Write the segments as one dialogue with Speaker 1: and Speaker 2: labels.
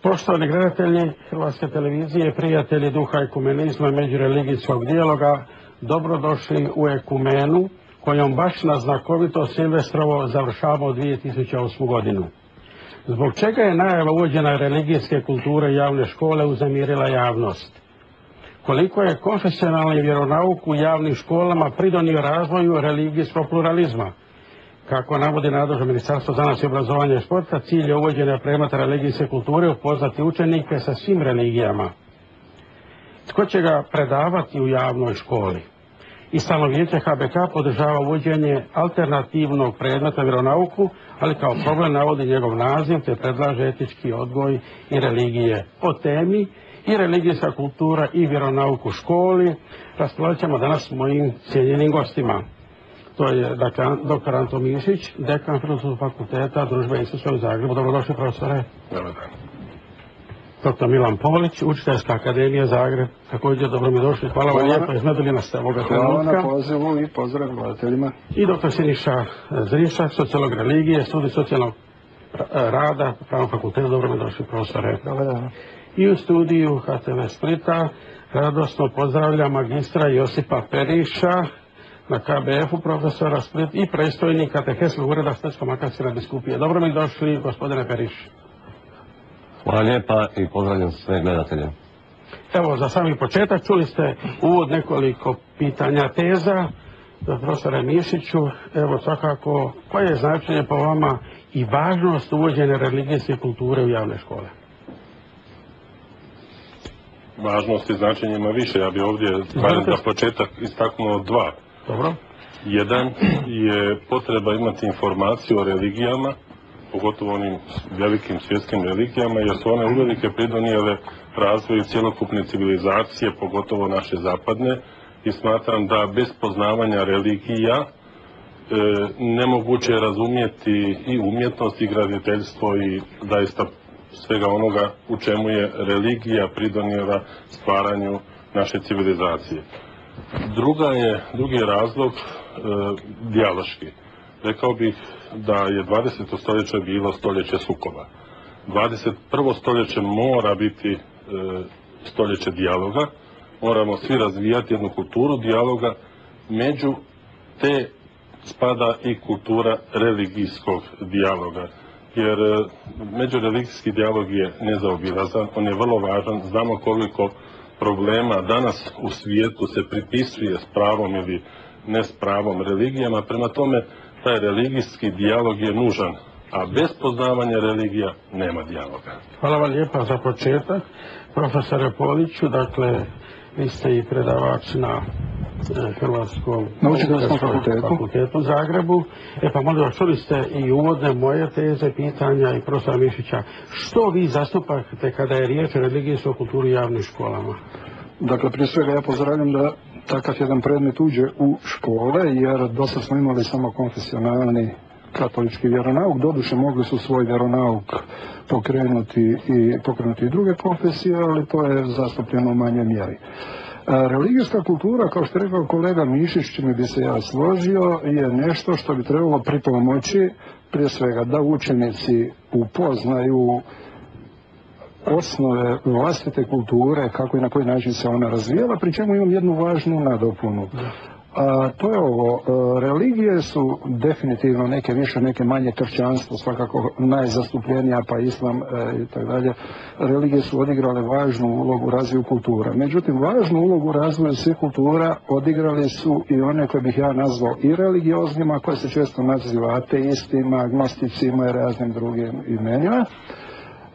Speaker 1: Poštovani gledatelji Hrvatske televizije, prijatelji duha ekumenizma i međureligijskog dijaloga, dobrodošli u ekumenu kojom baš na znakovito Silvestrovo završavamo 2008. godinu. Zbog čega je najava uvođenja religijske kulture javne škole uznemirila javnost? Koliko je konfesionalni vjeronauk u javnim školama pridonio razvoju religijskog pluralizma? Kako navodi nadležno Ministarstvo znanosti, obrazovanja i športa, cilj je uvođenja predmeta religijske kulture upoznati učenike sa svim religijama. Tko će ga predavati u javnoj školi? I Stalno vijeće HBK podržava uvođenje alternativnog predmeta vjeronauku, ali kao problem navodi njegov naziv te predlaže etički odgoj i religije. O temi i religijska kultura i vjeronauk u školi raspravljat ćemo danas s mojim cijenjenim gostima. To je dr. Anto Mišić, dekan Filozofskog fakulteta Družbe Isusa u Zagrebu. Dobrodošli, profesore.
Speaker 2: Dobar dan.
Speaker 1: Dr. Milan Polić, Učiteljska akademija Zagreb. Također dobro mi došli. Hvala vam lijepo, izmedili nas ste ovoga trenutka.
Speaker 2: Hvala na pozivu i pozdrav gledateljima.
Speaker 1: I dr. Siniša Zrinšak, sociolog religije, studij socijalnog rada, Pravnog fakulteta. Dobro mi došli, profesore.
Speaker 2: Dobar dan.
Speaker 1: I u studiju HTV Splita radosno pozdravlja magistra Josipa Periša, na KBF-u profesora Split i predstojnik Kateheskog ureda Splitsko-makarske biskupije. Dobro mi došli, gospodine Periš.
Speaker 3: Hvala lijepa i pozdravljam sve gledatelje.
Speaker 1: Evo, za sami početak čuli ste uvod nekoliko pitanja teza. Profesore Mišiću, evo svakako, koje je značenje po vama i važnost uvođenja religijske kulture u javne škole?
Speaker 2: Važnost i značenje ima više. Ja bi ovdje za početak istaknuo dva.
Speaker 1: Dobro.
Speaker 2: Jedan je potreba imati informaciju o religijama, pogotovo onim velikim svjetskim religijama, jer su one uvelike pridonijele razvoju cjelokupne civilizacije, pogotovo naše zapadne, i smatram da bez poznavanja religija nemoguće je razumjeti i umjetnost i graditeljstvo i zaista svega onoga u čemu je religija pridonijela stvaranju naše civilizacije. Drugi je razlog dijaloški. Rekao bih da je 20. stoljeće bilo stoljeće sukoba. 21. stoljeće mora biti stoljeće dijaloga. Moramo svi razvijati jednu kulturu dijaloga. Među te spada i kultura religijskog dijaloga. Jer međureligijski dijalog je nezaobilazan, on je vrlo važan. Znamo koliko problema danas u svijetu se pripisuje s pravom ili ne s pravom religijama. Prema tome, taj religijski dijalog je nužan, a bez poznavanja religija nema dijaloga.
Speaker 1: Hvala vam lijepa za početak. Profesore Poliću, dakle, vi ste i predavač na Hrvatskom fakultetu u Zagrebu. Pa molim vas, čuli ste i uvodne moje teze, pitanja i profesora Mišića. Što vi zastupate kada je riječ o religijskoj kulturi u javnim školama?
Speaker 4: Dakle, prije svega ja pozdravljam da takav jedan predmet uđe u škole, jer dosta smo imali samo konfesionalni katolički vjeronauk. Doduše mogli su svoj vjeronauk pokrenuti i druge konfesije, ali to je zastupljeno u manjoj mjeri. Religijska kultura, kao što je rekao kolega Mišić, čime bi se ja složio, je nešto što bi trebalo pripomoći prije svega da učenici upoznaju osnove vlastite kulture, kako i na koji način se ona razvijala, pri čemu imam jednu važnu nadopunu. A to je ovo, religije su definitivno neke više, neke manje, kršćanstvo svakako najzastupljenija, pa islam i tako dalje. Religije su odigrale važnu ulogu u razvoju kultura. Međutim, važnu ulogu u razvoju svih kultura odigrali su i one koje bih ja nazvao i religioznima, koje se često naziva ateistima, agnosticima i raznim drugim imenima.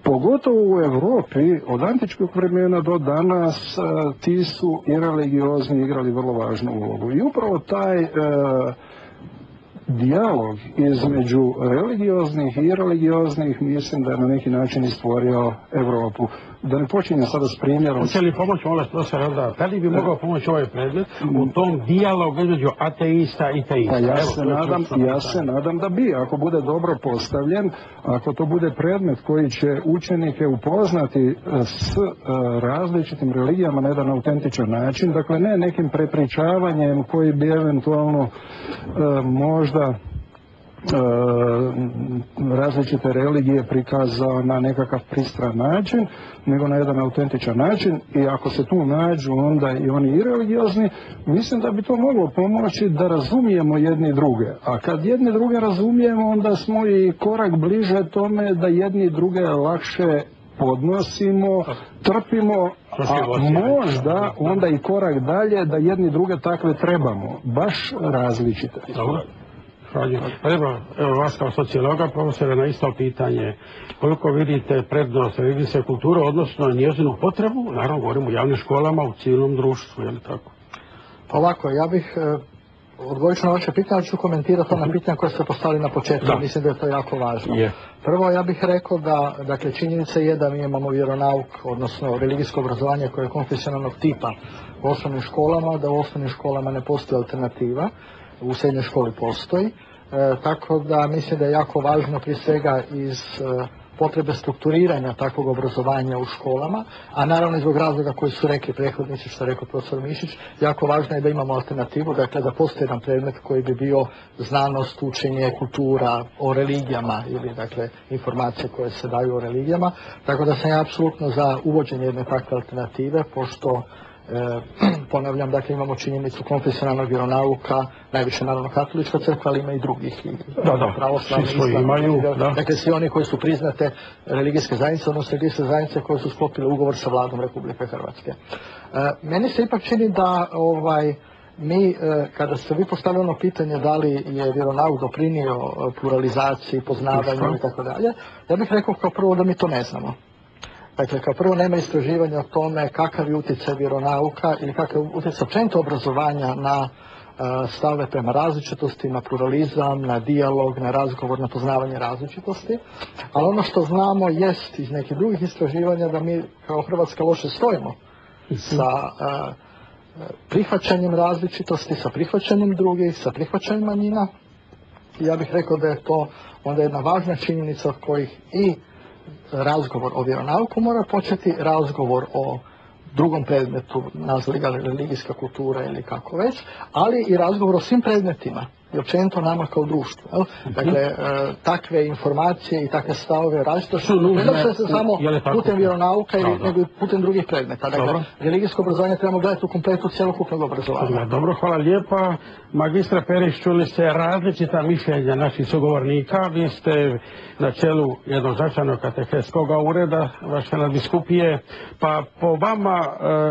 Speaker 4: Pogotovo u Europi, od antičkog vremena do danas, ti su i religiozni igrali vrlo važnu ulogu. I upravo taj dijalog između religioznih i religioznih mislim da je na neki način i stvorio Europu. Da ne počinjem sada s primjerom.
Speaker 1: Hoće li pomoći ovaj profesor, da li bi mogao pomoći ovaj predmet u tom dijalogu između ateista i teista?
Speaker 4: Pa ja se nadam da bi, ako bude dobro postavljen, ako to bude predmet koji će učenike upoznati s različitim religijama na jedan autentičan način, dakle ne nekim prepričavanjem koji bi eventualno možda različite religije prikazao na nekakav pristran način, nego na jedan autentičan način, i ako se tu nađu onda i oni i religiozni, mislim da bi to moglo pomoći da razumijemo jedni druge. A kad jedni druge razumijemo, onda smo i korak bliže tome da jedni druge lakše podnosimo, trpimo, a možda onda i korak dalje da jedni druge takve trebamo, baš različite.
Speaker 1: Dobro. Pa evo vas kao sociologa, profesore, na isto pitanje, koliko vidite prednost religijske kulture, odnosno njezinu potrebu, naravno govorimo o javnim školama, u cijelom društvu, je li tako?
Speaker 5: Ovako, ja bih odgovorit ću na vaše pitanje, ali ću komentirati ona pitanja koje ste postavili na početku, mislim da je to jako važno. Prvo, ja bih rekao da, dakle, činjenica je da mi imamo vjeronauk, odnosno religijsko obrazovanje koje je konfesionalnog tipa u osnovnim školama, da u osnovnim školama ne postoji alternativa, u srednjoj školi postoji, tako da mislim da je jako važno prije svega iz potrebe strukturiranja takvog obrazovanja u školama, a naravno i zbog razloga koji su rekli prethodnici, što je rekao profesor Mišić, jako važno je da imamo alternativu, dakle da postoji jedan predmet koji bi bio znanost, učenje, kultura, o religijama ili dakle informacije koje se daju o religijama, tako da sam ja apsolutno za uvođenje jedne takve alternative, pošto ponavljam, dakle imamo činjenicu konfesionalnog vjeronauka, najviše naravno katolička crkva, ali ima i drugih, pravoslavni, islamski, dakle svi oni koji su priznate religijske zajednice, odnosno religijske zajednice koje su sklopile ugovor sa vladom Republike Hrvatske. Meni se ipak čini da mi, kada ste vi postavili ono pitanje da li je vjeronauk doprinio pluralizaciji, poznavanju i tako dalje, ja bih rekao kao prvo da mi to ne znamo. Dakle, kao prvo nema istraživanja o tome kakav je utjecaj vjeronauka ili kakav je utjecaj općenito obrazovanja na stave prema različitosti, na pluralizam, na dijalog, na razgovor, na poznavanje različitosti. Ali ono što znamo jest iz nekih drugih istraživanja da mi kao Hrvatska loše stojimo sa prihvaćanjem različitosti, sa prihvaćanjem drugih, sa prihvaćanjem manjina. I ja bih rekao da je to onda jedna važna činjenica od kojih i razgovor o vjeronauku mora početi, razgovor o drugom predmetu, nazvali ga religijska kultura ili kako već, ali i razgovor o svim predmetima i općenito nama kao društvu. Dakle, takve informacije i takve stavove različito što ne da se samo putem vjeronauka nego i putem drugih predmeta. Dakle, religijsko obrazovanje trebamo gledati u kompletu cjelokupnog obrazovanja.
Speaker 1: Dobro, hvala lijepa. Magistra Perić, čuli ste različita mišljenja naših sugovornika. Vi ste na čelu jednog značajnog kateheskog ureda vaše nadbiskupije, pa po vama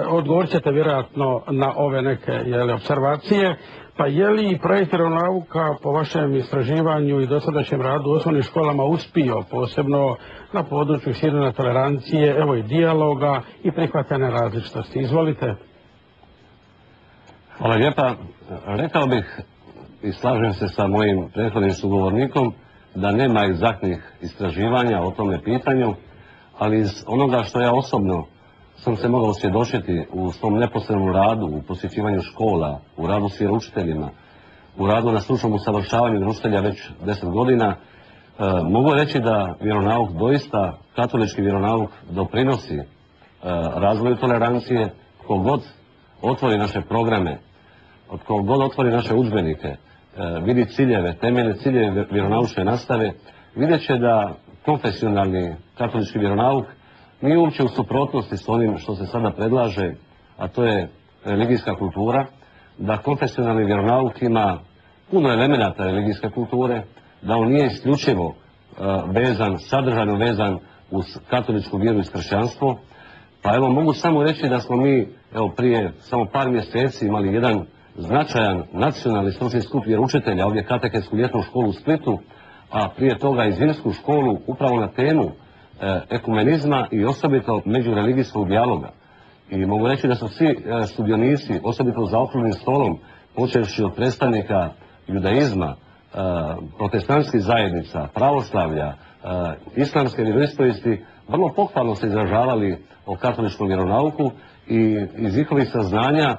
Speaker 1: odgovorit ćete vjerojatno na ove neke opservacije. Pa je li projekt vjeronauka po vašem istraživanju i dosadašnjem radu u osnovnim školama uspio, posebno na području širenja tolerancije, evo i dijaloga i prihvatanja različitosti? Izvolite.
Speaker 3: Hvala lijepa. Rekao bih i slažem se sa mojim prethodnim sugovornikom da nema egzaktnih istraživanja o tome pitanju, ali iz onoga što ja osobno sam se mogao svjedočiti u svom neposrednom radu, u posjećivanju škola, u radu s vjeroučiteljima, u radu na stručnom usavršavanju učitelja već 10 godina, mogu reći da vjeronauk doista, katolički vjeronauk doprinosi razvoju tolerancije. Tko god otvori naše programe, tko god otvori naše udžbenike, vidi ciljeve, temeljne ciljeve vjeronaučne nastave, vidjet će da konfesionalni katolički vjeronauk nije uopće u suprotnosti s onim što se sada predlaže, a to je religijska kultura, da konfesionalni vjeronauk ima puno elemenata religijske kulture, da on nije isključivo vezan, sadržajno vezan uz katoličku vjeru i kršćanstvo. Pa evo, mogu samo reći da smo mi prije samo par mjeseci imali jedan značajan nacionalni stručni skup vjeroučitelja, ovdje katehetsku ljetnu školu u Splitu, a prije toga i zimsku školu upravo na temu ekumenizma i osobito međureligijskog dijaloga. I mogu reći da su svi sudionici, osobito za okruglim stolom, počevši od predstavnika judaizma, protestantskih zajednica, pravoslavlja, islamske vjeroispovijesti, vrlo pohvalno se izražavali o katoličkom vjeronauku i iz njihovih saznanja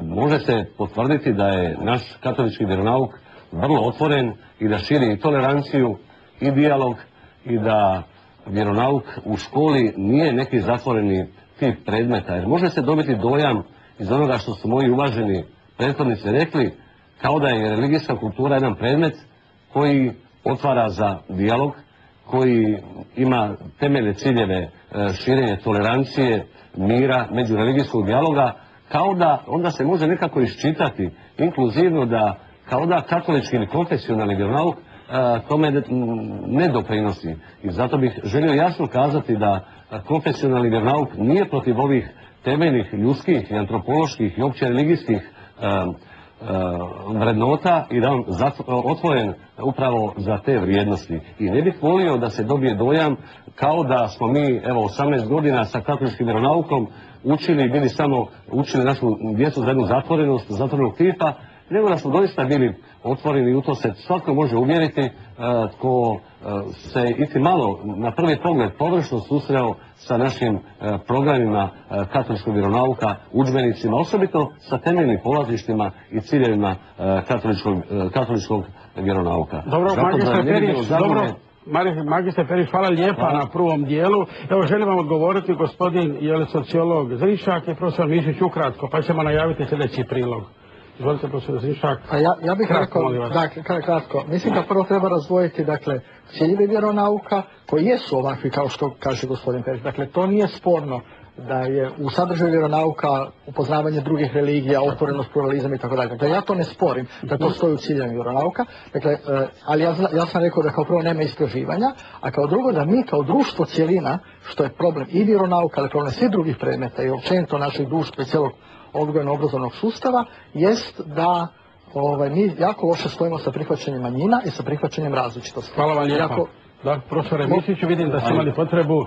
Speaker 3: može se potvrditi da je naš katolički vjeronauk vrlo otvoren i da širi i toleranciju i dijalog i da vjeronauk u školi nije neki zatvoreni tip predmeta. Jer može se dobiti dojam iz onoga što su moji uvaženi prethodnici rekli, kao da je religijska kultura jedan predmet koji otvara za dijalog, koji ima temeljne ciljeve širenje tolerancije, mira, međureligijskog dijaloga, kao da onda se može nekako iščitati inkluzivno da kao da katolički ili konfesionalni vjeronauk tome ne doprinosi. I zato bih želio jasno kazati da konfesionalni vjeronauk nije protiv ovih temeljnih ljudskih i antropoloških i opće religijskih vrednota i da on otvoren upravo za te vrijednosti. I ne bih volio da se dobije dojam kao da smo mi, evo, 18 godina sa katoličkim vjeronaukom učili našu djecu za jednu zatvorenog tipa, nego da smo doista bili otvoreni i u to se svatko može uvjeriti tko se iti malo na prvi pogled površno susreo sa našim programima katoličkog vjeronauka, udžbenicima, osobito sa temeljnim polazištima i ciljevima katoličkog vjeronauka.
Speaker 1: Dobro, magistre Perić, hvala lijepa na prvom dijelu. Evo, želim vam odgovoriti, gospodin je sociolog Zrišak i profesor Mišić ukratko, pa ćemo najaviti sljedeći prilog. Izvolite, profesor Zrišak.
Speaker 5: Ja bih rekao, dakle, kratko, mislim da prvo treba razdvojiti, dakle, ciljevi vjeronauka koji jesu ovakvi kao što kaže gospodin Perić. Dakle, to nije sporno da je u sadržaju vjeronauka upoznavanje drugih religija, otvorenost, pluralizam i tako dalje. Dakle, ja to ne sporim da to stoji u ciljevima vjeronauka, dakle, ali ja sam rekao da kao prvo nema istraživanja, a kao drugo da mi kao društvo cjelina, što je problem i vjeronauka, ali problem svih drugih predmeta i općenito našeg društva i cijelog odgojno-obrazovnog sustava, jest da mi jako loše stojimo sa prihvaćanjem manjina i sa prihvaćanjem različitosti.
Speaker 1: Hvala vam lijepa. Da, profesore Mišiću, vidim da ste imali potrebu.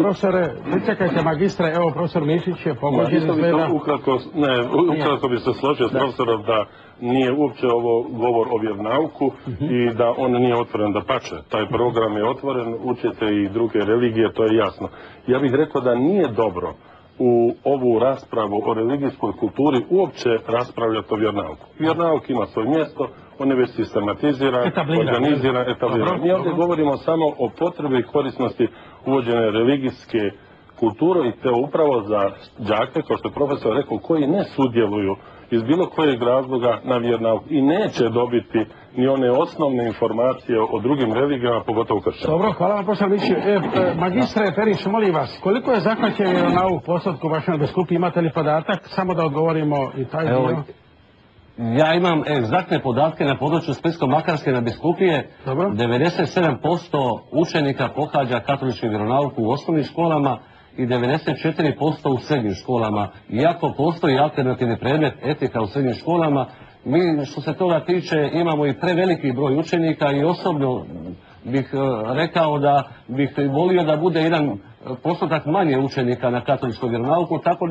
Speaker 1: Profesore, pričekajte magistre, evo profesor Mišić je pogođen izgleda.
Speaker 2: Ukratko bi se složio s profesorom da nije uopće ovo govor o vjeronauku i da on nije otvoren, da pače. Taj program je otvoren, učite i druge religije, to je jasno. Ja bih rekao da nije dobro u ovu raspravu o religijskoj kulturi uopće raspravljati o vjeronauku. Vjeronauk ima svoje mjesto, on je već sistematiziran, organiziran, etabliran. Mi ovdje govorimo samo o potrebi i korisnosti uvođenja religijske kulture i to upravo za đake, kao što je profesor rekao, koji ne sudjeluju iz bilo kojeg razloga na vjeronauk i neće dobiti ni one osnovne informacije o drugim religijama, pogotovo kršćanima.
Speaker 1: Dobro, hvala vam profesor Mišić. Magistre Perić, molim vas, koliko je zahvaćen vjeronauk u postotku vašem biskupiji, imate li podatak? Samo da odgovorimo i taj dio.
Speaker 3: Ja imam egzaktne podatke na području Splitsko-makarske na biskupije. 97% učenika pohađa katolički vjeronauk u osnovnim školama i 94% u srednjim školama. Iako postoji alternativni predmet etika u srednjim školama, mi što se toga tiče imamo i preveliki broj učenika i osobno bih rekao da bih volio da bude jedan postotak manje učenika na katoličkom vjeronauku, tako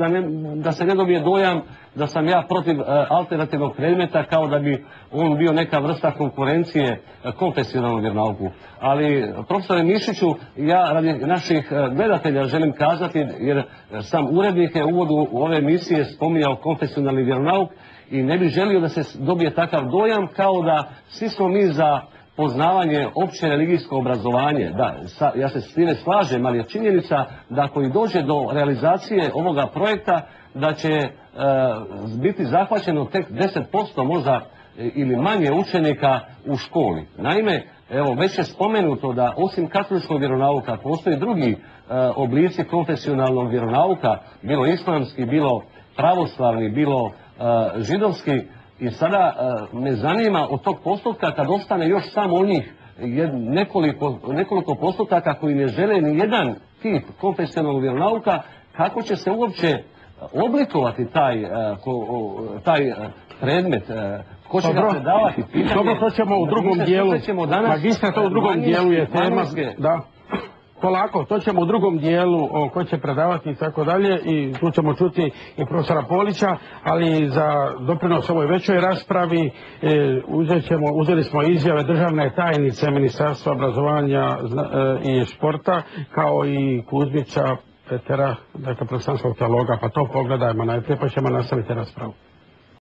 Speaker 3: da se ne dobije dojam da sam ja protiv alternativnog predmeta kao da bi on bio neka vrsta konkurencije konfesionalnom vjeronauku. Ali, profesore Mišiću, ja radi naših gledatelja želim kazati, jer sam urednik je u uvodu u ove emisije spominjao konfesionalni vjeronauk i ne bih želio da se dobije takav dojam kao da svi smo mi za poznavanje opće religijsko obrazovanje. Da, ja se s time slažem, ali je činjenica da ako i dođe do realizacije ovoga projekta, da će biti zahvaćeno tek 10% možda ili manje učenika u školi. Naime, evo, već je spomenuto da osim katoličkog vjeronauka postoje drugi oblici konfesionalnog vjeronauka, bilo islamski, bilo pravoslavni, bilo židovski. I sada me zanima od tog postotka kad ostane još samo onih nekoliko postotaka koji ne žele ni jedan tip konfesionalnog vjeronauka, kako će se uopće oblikovati taj predmet, ko će ga predavati?
Speaker 1: Dobro, to ćemo u drugom dijelu. Magistra, to u drugom dijelu je tema. Da. Polako, to ćemo u drugom dijelu ko će predavati i tako dalje i tu ćemo čuti i profesora Polića, ali za doprinos ovoj većoj raspravi uzeli smo izjave državne tajnice Ministarstva obrazovanja i športa kao i Kuzmića Petera, dakle protestanskog teologa, pa to pogledajmo najprije pa ćemo nastaviti raspravu.